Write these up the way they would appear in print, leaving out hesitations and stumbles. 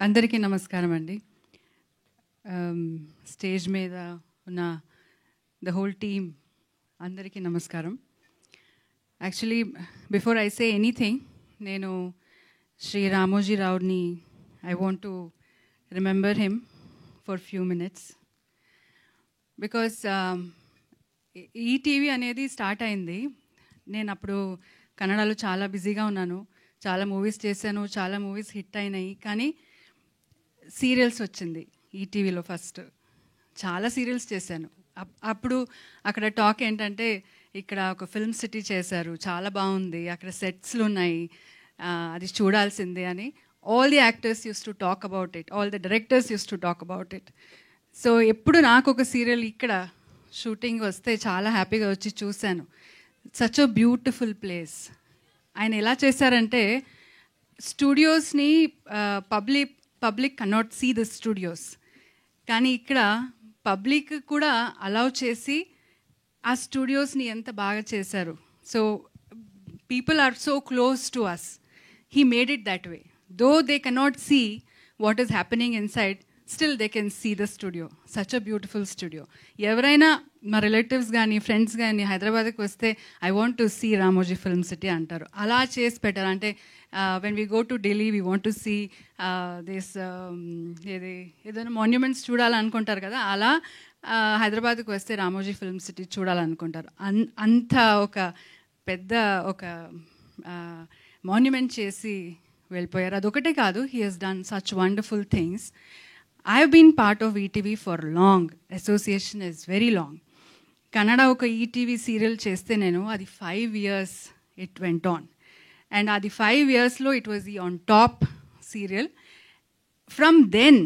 అందరికీ నమస్కారం అండి. స్టేజ్ మీద ఉన్న ద హోల్ టీమ్ అందరికీ నమస్కారం. Actually before I say anything, నేను శ్రీ రామోజీ రావుని I want to remember him for few minutes. Because ETV అనేది స్టార్ట్ అయింది. నేను అప్పుడు కన్నడలో చాలా బిజీగా ఉన్నాను, చాలా మూవీస్ చేశాను, చాలా మూవీస్ హిట్ అయినాయి. కానీ సీరియల్స్ వచ్చింది ఈటీవీలో ఫస్ట్. చాలా సీరియల్స్ చేశాను. అప్పుడు అక్కడ టాక్ ఏంటంటే, ఇక్కడ ఒక ఫిల్మ్ సిటీ చేశారు, చాలా బాగుంది, అక్కడ సెట్స్లు ఉన్నాయి, అది చూడాల్సిందే అని all the actors use to talk about it, all the directors use to talk about it. So ఎప్పుడు నాకు ఒక సీరియల్ ఇక్కడ షూటింగ్ వస్తే చాలా హ్యాపీగా వచ్చి చూశాను. Such a beautiful place. ఆయన ఎలా చేశారంటే, స్టూడియోస్ని public cannot see the studios, కానీ ఇక్కడ పబ్లిక్ కూడా అలౌ చేసి ఆ స్టూడియోస్ని ఎంత బాగా చేశారు. So people are so close to us. He made it that way. Though they cannot see what is happening inside, still they can see the studio. Such a beautiful studio. ఎవరైనా మా relatives కానీ friends కానీ హైదరాబాద్కి వస్తే I want to see Ramoji Film City అంటారు. అలా చేసి పెట్టారు. అంటే when we go to Delhi we want to see this ఏదైనా మాన్యుమెంట్స్ చూడాలనుకుంటారు కదా, అలా హైదరాబాద్కి వస్తే రామోజీ ఫిల్మ్ సిటీ చూడాలనుకుంటారు. అంత ఒక పెద్ద ఒక మాన్యుమెంట్ చేసి వెళ్ళిపోయారు. అదొకటే కాదు, he he's done such wonderful things. I have been part of ETV for long. Association is very long. Kannada oka ETV serial cheste nenu adi 5 years it went on. And adi 5 years lo it was the on top serial. From then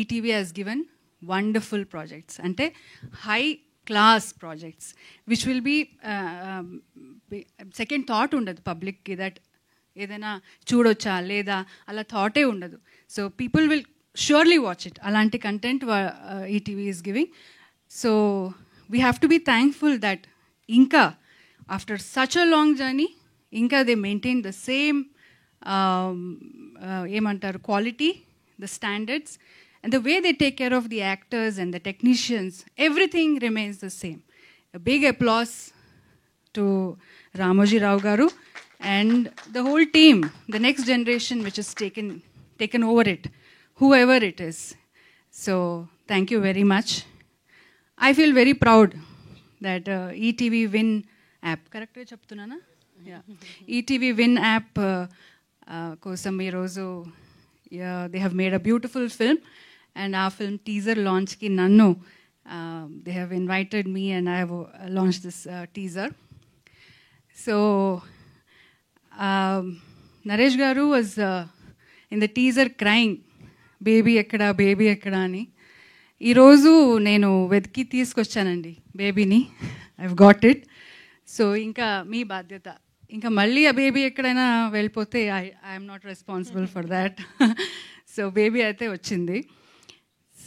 ETV has given wonderful projects, ante high class projects which will be second thought undadu public ki that ఏదైనా చూడొచ్చా లేదా అలా థాటే ఉండదు. So people will surely watch it. అలాంటి content ETV is giving. So we have to be thankful that ఇంకా after such a long journey ఇంకా they maintain the same ఏమంటారు quality, the standards, and the way they take care of the actors and the technicians. Everything remains the same. Big applause to Ramoji Rao garu and the whole team, the next generation which has taken over it, whoever it is. So thank you very much. I feel very proud that ETV Win app, correct ga cheptunana? Yeah. ETV Win app kosam ee roju they have made a beautiful film, and our film teaser launch ki nannu they have invited me and I have launched this teaser. So Naresh garu was in the teaser crying, baby ekkada ani. Ee roju nenu vedki teesకొచ్చానండి బేబీని. I've got it. So ఇంకా మీ బాధ్యత. ఇంకా మళ్ళీ ఆ baby ఎక్కడైనా వెళ్ళిపోతే I am not responsible for that. So baby అయితే వచ్చింది.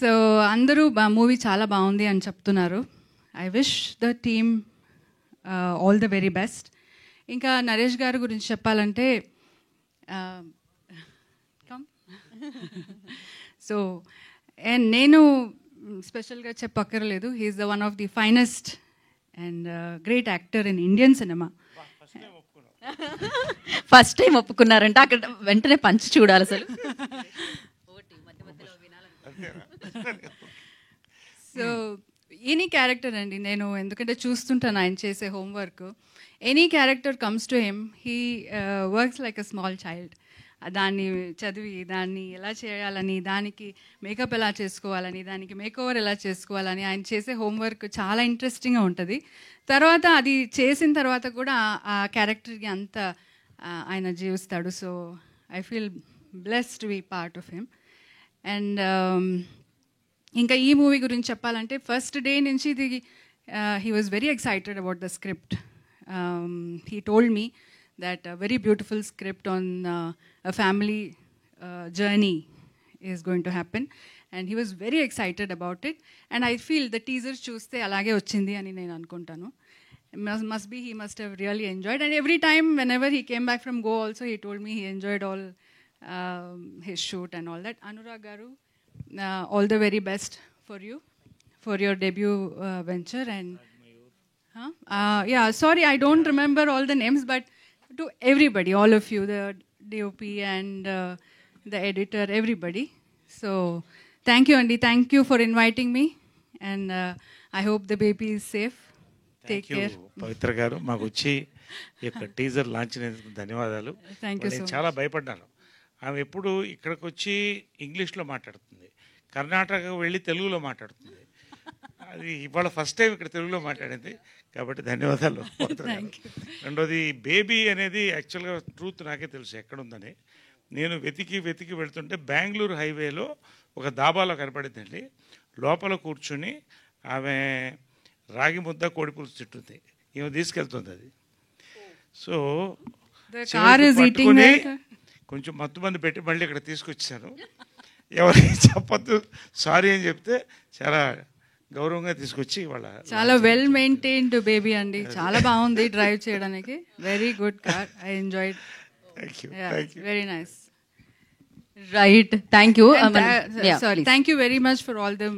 సో అందరూ మూవీ చాలా బాగుంది అని చెప్తున్నారు. I wish the team all the very best. ఇంకా నరేష్ గారి గురించి చెప్పాలంటే సో అండ్ నేను స్పెషల్గా చెప్పక్కర్లేదు, he is the one of the finest and great actor in Indian cinema. First time ఒప్పుకున్నారంటే అక్కడ వెంటనే పంచి చూడాలి అసలు. సో ఎనీ క్యారెక్టర్ అండి, నేను ఎందుకంటే చూస్తుంటాను ఆయన చేసే homework. Any character comes to him, he works like a small child. దాన్ని చదివి దాన్ని ఎలా చేయాలని, దానికి మేకప్ ఎలా చేసుకోవాలని, దానికి మేకోవర్ ఎలా చేసుకోవాలని ఆయన చేసే హోంవర్క్ చాలా ఇంట్రెస్టింగ్గా ఉంటుంది. తర్వాత అది చేసిన తర్వాత కూడా ఆ క్యారెక్టర్కి అంత ఆయన జీవిస్తాడు. So I feel blessed to be part of him. And ఇంకా ఈ మూవీ గురించి చెప్పాలంటే ఫస్ట్ డే నుంచి ఇది he was very excited about the script. He told me that a very beautiful script on a family journey is going to happen, and he was very excited about it. And I feel the teaser చూస్తే అలాగే వచ్చింది అని నేను అనుకుంటాను. He must have really enjoyed. And every time whenever he came back from Goa also he told me he enjoyed all his shoot and all that. Anurag Garu, all the very best for you for your debut venture. And yeah, sorry, I don't remember all the names, but to everybody, all of you, the DOP and the editor, everybody. So thank you, Andy. Thank you for inviting me, and I hope the baby is safe. Take care. పవిత్ర గారు మాకు వచ్చి ఈ యొక్క teaser launch ధన్యవాదాలు. Thank you so నేను much. చాలా భయపడ్డాను. ఆమె ఎప్పుడు ఇక్కడికి వచ్చి ఇంగ్లీష్లో మాట్లాడుతుంది, కర్ణాటక వెళ్ళి తెలుగులో మాట్లాడుతుంది. అది ఇవాళ ఫస్ట్ టైం ఇక్కడ తెలుగులో మాట్లాడింది, కాబట్టి ధన్యవాదాలు. రెండోది బేబీ అనేది యాక్చువల్గా ట్రూత్ నాకే తెలుసు ఎక్కడుందని. నేను వెతికి వెళ్తుంటే బెంగళూరు హైవేలో ఒక దాబాలో కనపడిందండి. లోపల కూర్చుని ఆమె రాగి ముద్ద కోడిపులుసు తింటుంది, ఈమె తీసుకెళ్తుంది అది. So The car is eating that. కొంచెం మత్తుమంది పెట్టి మళ్ళీ ఇక్కడ తీసుకొచ్చాను. ఎవరికి చెప్పొద్దు, సారీ అని చెప్తే చాలా గౌరవంగా తీసుకొచ్చి వాళ్ళ చాలా వెల్ మెయింటైన్డ్ బేబీ అండి, చాలా బాగుంది డ్రైవ్ చేయడానికి. Very good car, I enjoyed. Thank you. Very nice. Right, thank you. Sorry, thank you very much for all the